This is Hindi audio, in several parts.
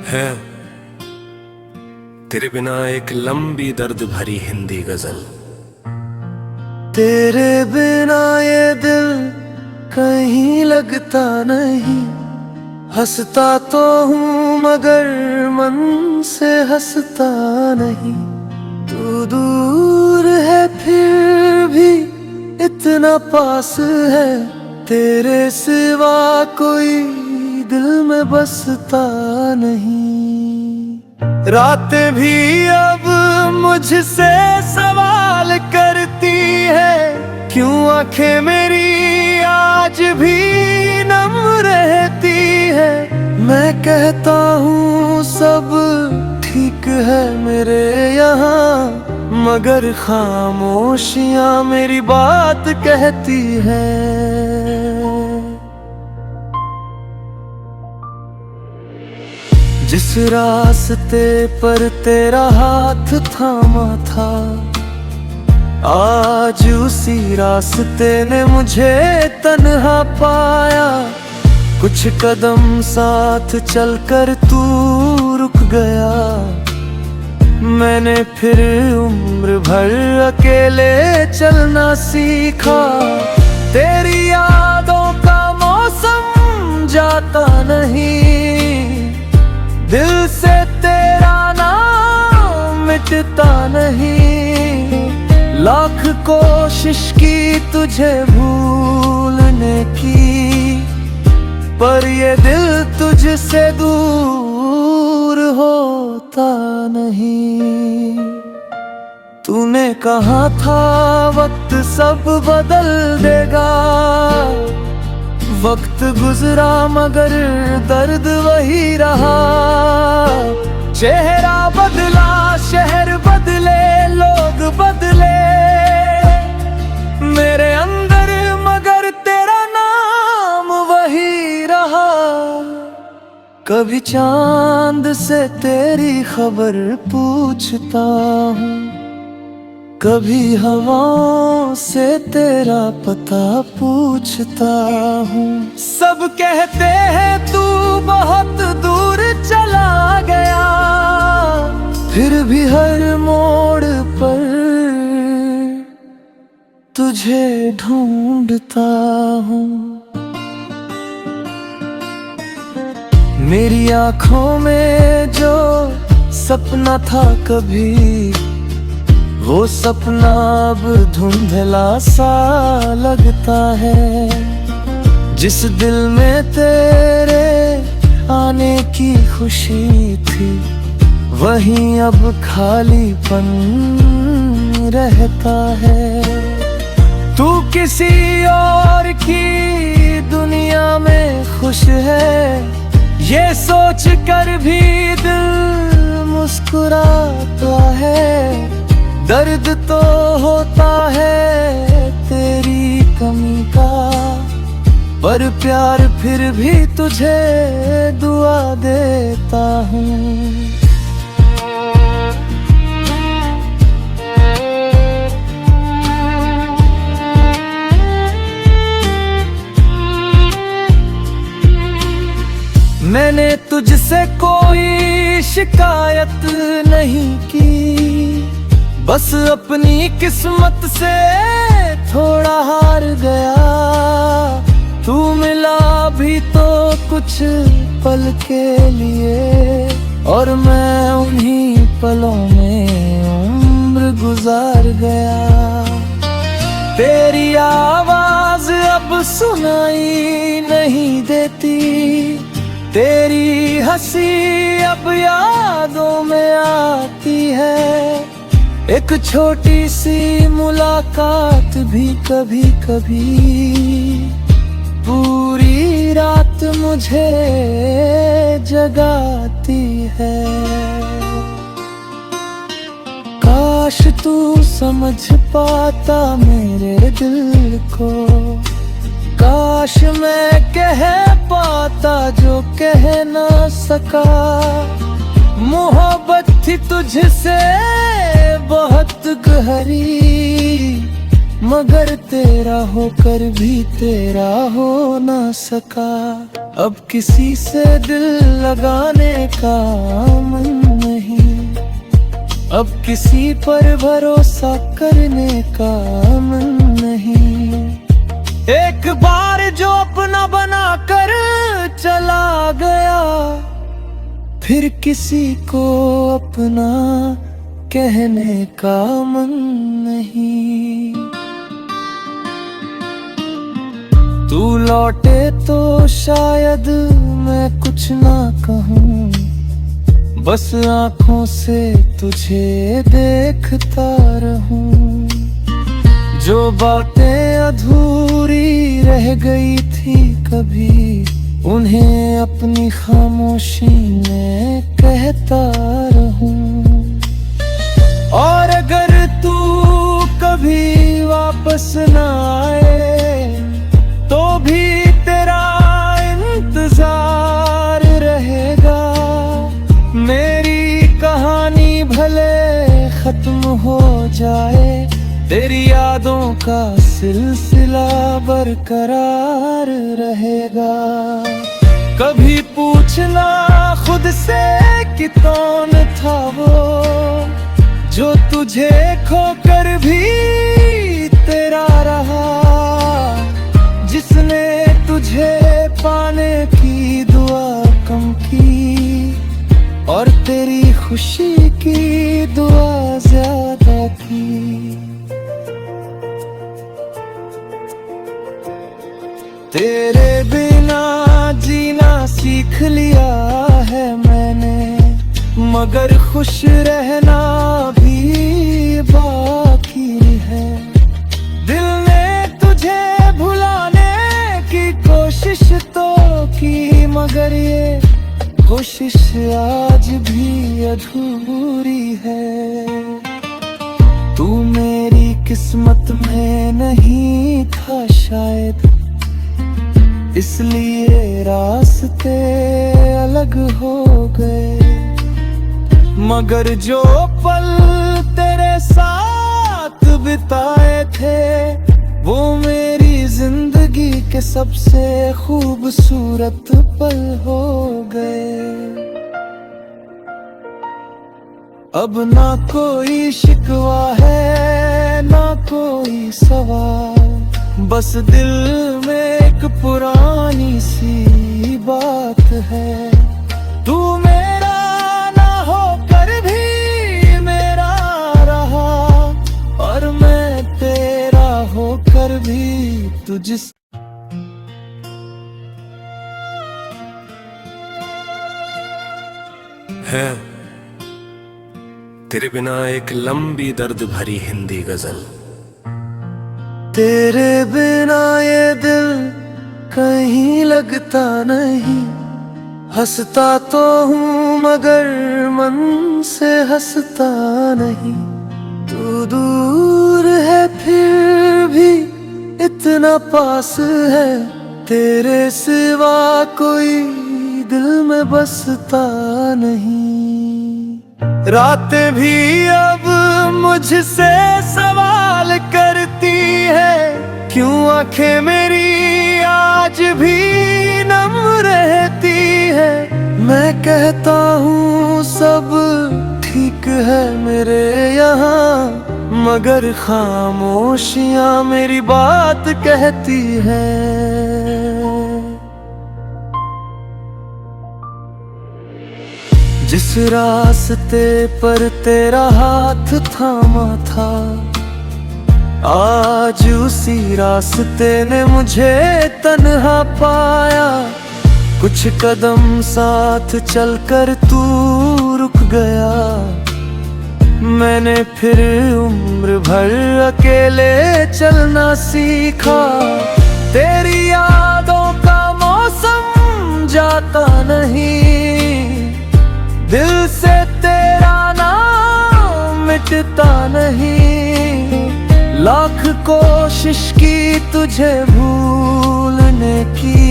है तेरे बिना एक लंबी दर्द भरी हिंदी गजल। तेरे बिना ये दिल कहीं लगता नहीं, हंसता तो हूँ मगर मन से हंसता नहीं। तू दूर है फिर भी इतना पास है, तेरे सिवा कोई दिल में बसता नहीं। रातें भी अब मुझसे सवाल करती है, क्यों आंखें मेरी आज भी नम रहती है। मैं कहता हूँ सब ठीक है मेरे यहाँ, मगर खामोशियाँ मेरी बात कहती है। जिस रास्ते पर तेरा हाथ थामा था, आज उसी रास्ते ने मुझे तन्हा पाया। कुछ कदम साथ चलकर तू रुक गया, मैंने फिर उम्र भर अकेले चलना सीखा। तेरी यादों का मौसम जाता नहीं, दिल से तेरा नाम मिटता नहीं। लाख कोशिश की तुझे भूलने की, पर ये दिल तुझसे दूर होता नहीं। तूने कहा था वक्त सब बदल देगा, वक्त गुजरा मगर दर्द वही रहा। चेहरा बदला, शहर बदले, लोग बदले मेरे अंदर, मगर तेरा नाम वही रहा। कभी चांद से तेरी खबर पूछता हूँ, कभी हवाओं से तेरा पता पूछता हूँ। सब कहते हैं तू बहुत दूर चला गया, फिर भी हर मोड़ पर तुझे ढूंढता हूँ। मेरी आँखों में जो सपना था कभी, वो सपना अब धुंधला सा लगता है। जिस दिल में तेरे आने की खुशी थी, वहीं अब खालीपन रहता है। तू किसी और की दुनिया में खुश है, ये सोच कर भी दिल मुस्कुराता है। दर्द तो होता है तेरी कमी का, पर प्यार फिर भी तुझे दुआ देता हूँ। मैंने तुझसे कोई शिकायत नहीं की, बस अपनी किस्मत से थोड़ा हार गया। तू मिला भी तो कुछ पल के लिए, और मैं उन्हीं पलों में उम्र गुजार गया। तेरी आवाज अब सुनाई नहीं देती, तेरी हंसी अब यादों में आती है। एक छोटी सी मुलाकात भी कभी कभी पूरी रात मुझे जगाती है। काश तू समझ पाता मेरे दिल को, काश मैं कह पाता जो कह ना सका। मोहब्बत थी तुझसे बहुत गहरी, मगर तेरा होकर भी तेरा हो ना सका। अब किसी से दिल लगाने का मन नहीं, अब किसी पर भरोसा करने का मन नहीं। एक बार जो अपना बना कर चला गया, फिर किसी को अपना कहने का मन नहीं। तू लौटे तो शायद मैं कुछ ना कहूँ, बस आँखों से तुझे देखता रहूं। जो बातें अधूरी रह गई थी कभी, उन्हें अपनी खामोशी में कहता रहूं। और अगर तू कभी वापस ना आए, तो भी तेरा इंतजार रहेगा। मेरी कहानी भले खत्म हो जाए, तेरी यादों का सिलसिला बरकरार रहेगा। कभी पूछना खुद से कि कौन था वो, जो तुझे खोकर भी तेरा रहा, जिसने तुझे पाने की दुआ कम की, और तेरी खुशी की दुआ ज्यादा की। तेरे बिना जीना सीख लिया है मैंने, मगर खुश रहना भी बाकी है। दिल ने तुझे भुलाने की कोशिश तो की, मगर ये कोशिश आज भी अधूरी है। तू मेरी किस्मत में नहीं था शायद, इसलिए रास्ते अलग हो गए। मगर जो पल तेरे साथ बिताए थे, वो मेरी जिंदगी के सबसे खूबसूरत पल हो गए। अब ना कोई शिकवा है ना कोई सवाल, बस दिल में एक पुरानी सी बात है। तू मेरा ना होकर भी मेरा रहा, और मैं तेरा होकर भी तुझ है तेरे बिना एक लंबी दर्द भरी हिंदी गजल। तेरे बिना ये दिल कहीं लगता नहीं, हंसता तो हूँ मगर मन से हंसता नहीं। तू दूर है फिर भी इतना पास है, तेरे सिवा कोई दिल में बसता नहीं। रातें भी अब मुझसे सवाल करती है, क्यों आंखें मेरी आज भी नम रहती है। मैं कहता हूँ सब ठीक है मेरे यहाँ, मगर खामोशियाँ मेरी बात कहती है। जिस रास्ते पर तेरा हाथ थामा था, आज उसी रास्ते ने मुझे तन्हा पाया। कुछ कदम साथ चलकर तू रुक गया, मैंने फिर उम्र भर अकेले चलना सीखा। तेरी यादों का मौसम जाता नहीं, दिल से तेरा नाम मिटता नहीं। लाख कोशिश की तुझे भूलने की,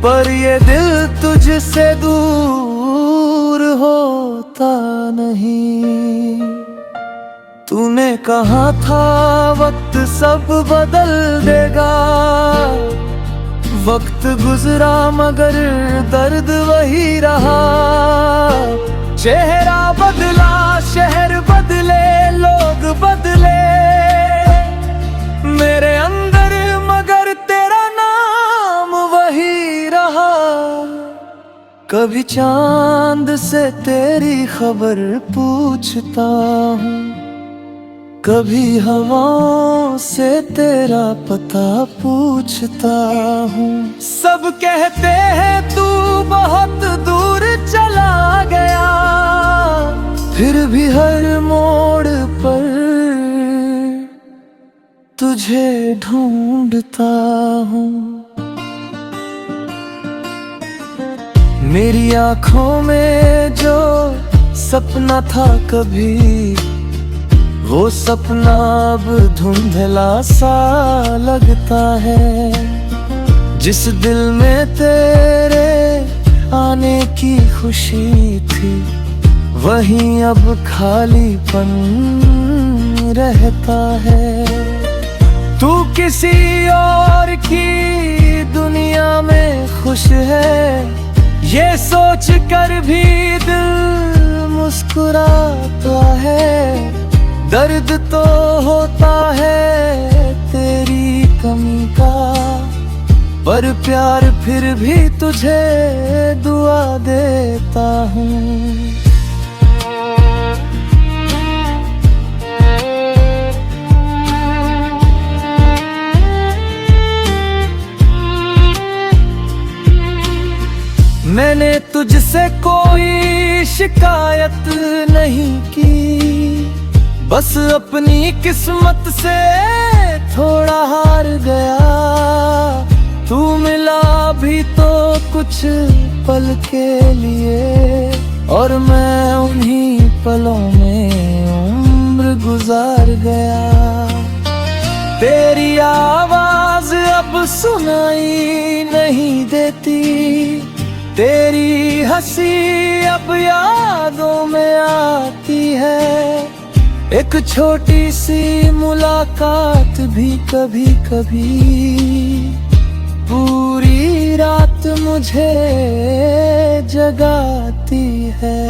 पर ये दिल तुझसे दूर होता नहीं। तूने कहा था वक्त सब बदल देगा, वक्त गुजरा मगर दर्द वही रहा। चेहरा बदला, शहर बदले, लोग बदले मेरे अंदर, मगर तेरा नाम वही रहा। कभी चांद से तेरी खबर पूछता हूँ, कभी हवाओं से तेरा पता पूछता हूँ। सब कहते हैं तू बहुत दूर चला गया, फिर भी हर मोड़ पर तुझे ढूंढता हूँ। मेरी आँखों में जो सपना था कभी, वो सपना अब धुंधला सा लगता है। जिस दिल में तेरे आने की खुशी थी, वहीं अब खालीपन रहता है। तू किसी और की दुनिया में खुश है, ये सोच कर भी दिल मुस्कुराता है। दर्द तो होता है तेरी कमी का, पर प्यार फिर भी तुझे दुआ देता हूँ। मैंने तुझसे कोई शिकायत नहीं की, बस अपनी किस्मत से थोड़ा हार गया। तू मिला भी तो कुछ पल के लिए, और मैं उन्हीं पलों में उम्र गुजार गया। तेरी आवाज अब सुनाई नहीं देती, तेरी हंसी अब यादों में आती है। एक छोटी सी मुलाकात भी कभी कभी पूरी रात मुझे जगाती है।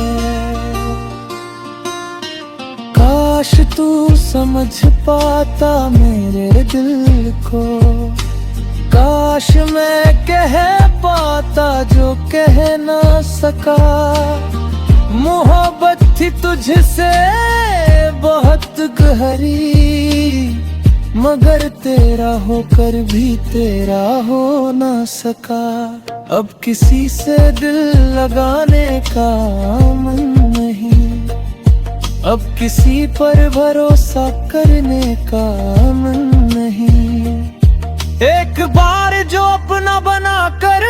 काश तू समझ पाता मेरे दिल को, काश मैं कह पाता जो कह ना सका। मोहब्बत थी तुझसे बहुत गहरी, मगर तेरा होकर भी तेरा हो ना सका। अब किसी से दिल लगाने का मन नहीं, अब किसी पर भरोसा करने का मन नहीं। एक बार जो अपना बना कर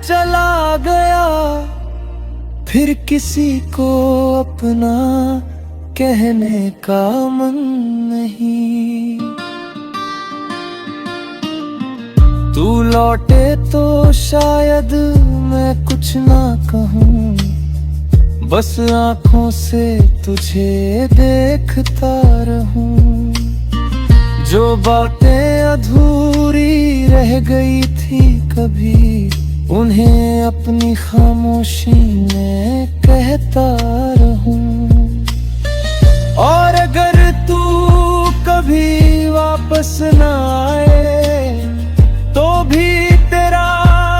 चला गया, फिर किसी को अपना कहने का मन नहीं। तू लौटे तो शायद मैं कुछ ना कहूँ, बस आँखों से तुझे देखता रहूं। जो बातें अधूरी रह गई थी कभी, उन्हें अपनी खामोशी में कहता रहूं। और अगर तू कभी वापस ना आए, तो भी तेरा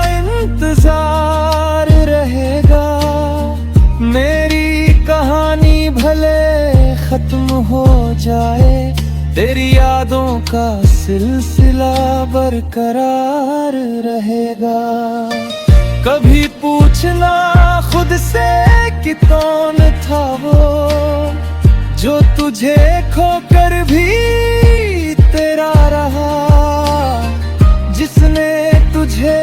इंतजार रहेगा। मेरी कहानी भले खत्म हो जाए, तेरी यादों का सिलसिला बरकरार रहेगा। कभी पूछना खुद से कि कौन था वो, जो तुझे खोकर भी तेरा रहा, जिसने तुझे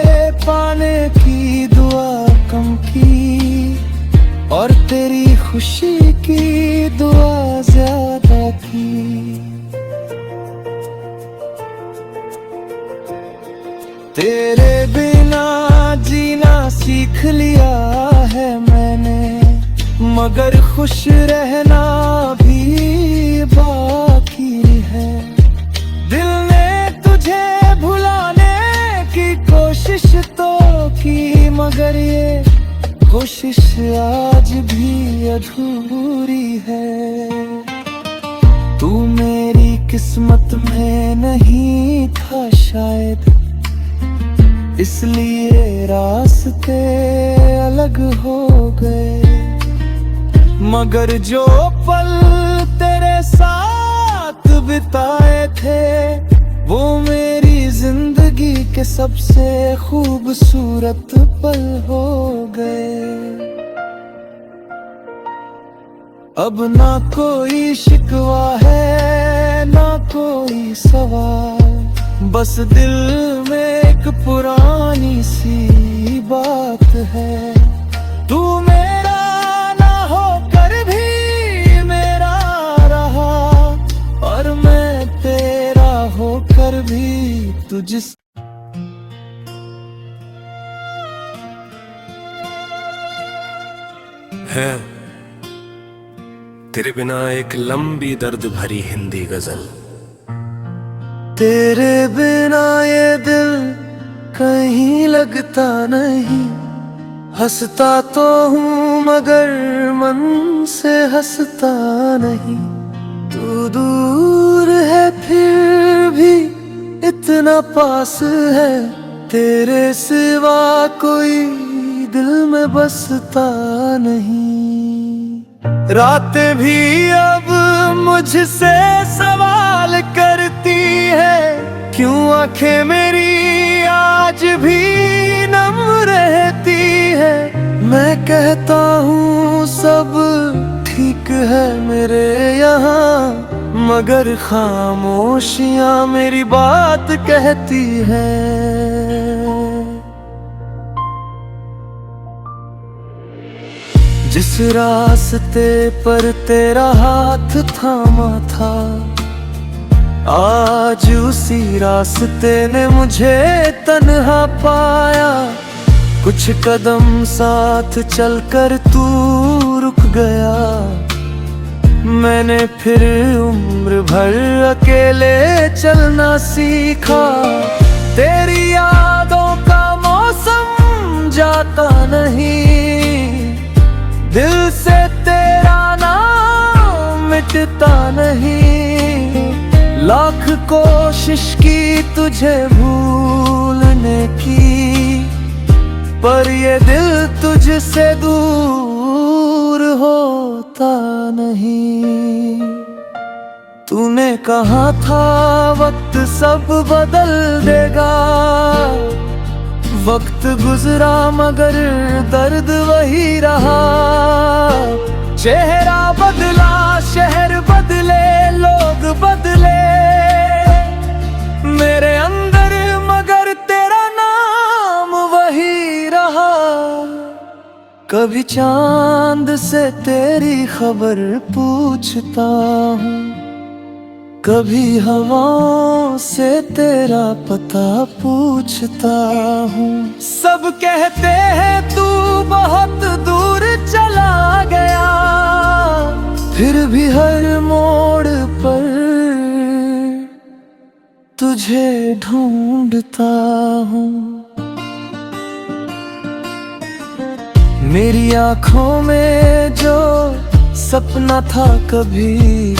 पाने की दुआ कम की, और तेरी खुशी की दुआ ज्यादा की। तेरे बिना जीना सीख लिया है मैंने, मगर खुश रहना भी कोशिश तो की मगर ये कोशिश आज भी अधूरी है। तू मेरी किस्मत में नहीं था शायद, इसलिए रास्ते अलग हो गए। मगर जो पल तेरे साथ बिताए थे वो मेरी जिंदगी के सबसे खूबसूरत पल हो गए। अब ना कोई शिकवा है ना कोई सवाल, बस दिल में एक पुरानी सी बात है। तू मेरा ना होकर भी मेरा रहा, और मैं तेरा होकर भी तुझ है तेरे बिना एक लंबी दर्द भरी हिंदी गजल। तेरे बिना ये दिल कहीं लगता नहीं, हंसता तो हूँ मगर मन से हंसता नहीं। तू दूर है फिर भी इतना पास है, तेरे सिवा कोई दिल में बसता नहीं। रातें भी अब मुझसे सवाल करती है, क्यों आंखें मेरी आज भी नम रहती है। मैं कहता हूँ सब ठीक है मेरे यहाँ, मगर खामोशियाँ मेरी बात कहती है। जिस रास्ते पर तेरा हाथ थामा था, आज उसी रास्ते ने मुझे तन्हा पाया। कुछ कदम साथ चलकर तू रुक गया, मैंने फिर उम्र भर अकेले चलना सीखा। तेरी यादों का मौसम जाता नहीं, दिल से तेरा नाम मिटता नहीं। लाख कोशिश की तुझे भूलने की, पर ये दिल तुझसे दूर होता नहीं। तूने कहा था वक्त सब बदल देगा, वक्त गुजरा मगर दर्द वही रहा। चेहरा बदला, शहर बदले, लोग बदले मेरे अंदर, मगर तेरा नाम वही रहा। कभी चांद से तेरी खबर पूछता हूँ, कभी हवाओं से तेरा पता पूछता हूँ। सब कहते हैं तू बहुत दूर चला गया, फिर भी हर मोड़ पर तुझे ढूंढता हूँ। मेरी आँखों में जो सपना था कभी,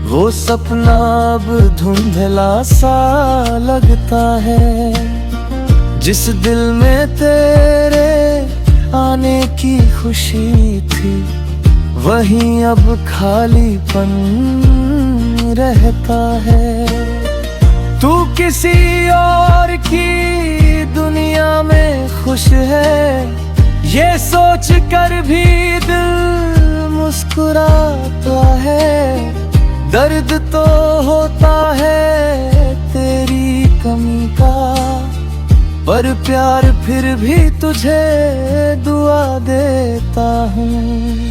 वो सपना अब धुंधला सा लगता है। जिस दिल में तेरे आने की खुशी थी, वहीं अब खालीपन रहता है। तू किसी और की दुनिया में खुश है, ये सोच कर भी दिल मुस्कुराता है। दर्द तो होता है तेरी कमी का, पर प्यार फिर भी तुझे दुआ देता हूँ।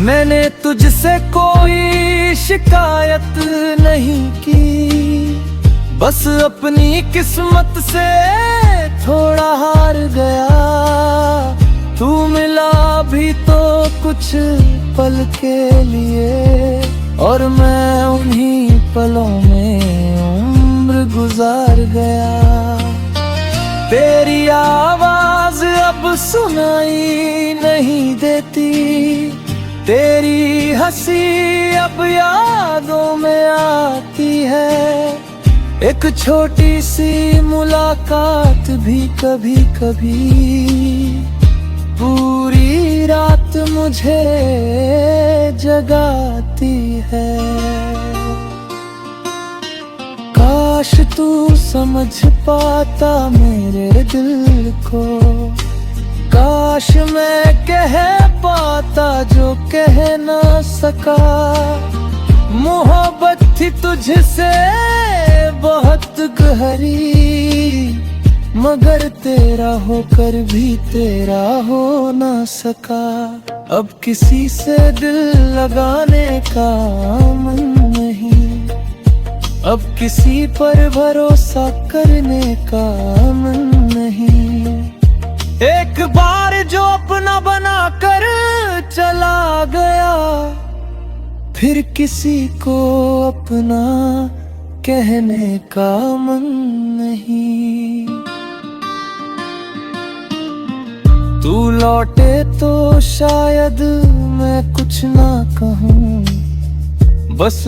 मैंने तुझसे कोई शिकायत नहीं की, बस अपनी किस्मत से थोड़ा हार गया। तू कुछ पल के लिए, और मैं उन्हीं पलों में उम्र गुजार गया। तेरी आवाज अब सुनाई नहीं देती, तेरी हंसी अब यादों में आती है। एक छोटी सी मुलाकात भी कभी कभी पूरी रात मुझे जगाती है। काश तू समझ पाता मेरे दिल को, काश मैं कह पाता जो कह ना सका। मोहब्बत थी तुझसे बहुत गहरी, मगर तेरा होकर भी तेरा हो ना सका। अब किसी से दिल लगाने का मन नहीं, अब किसी पर भरोसा करने का मन नहीं। एक बार जो अपना बना कर चला गया, फिर किसी को अपना कहने का मन नहीं। तू लौटे तो शायद मैं कुछ ना कहूँ, बस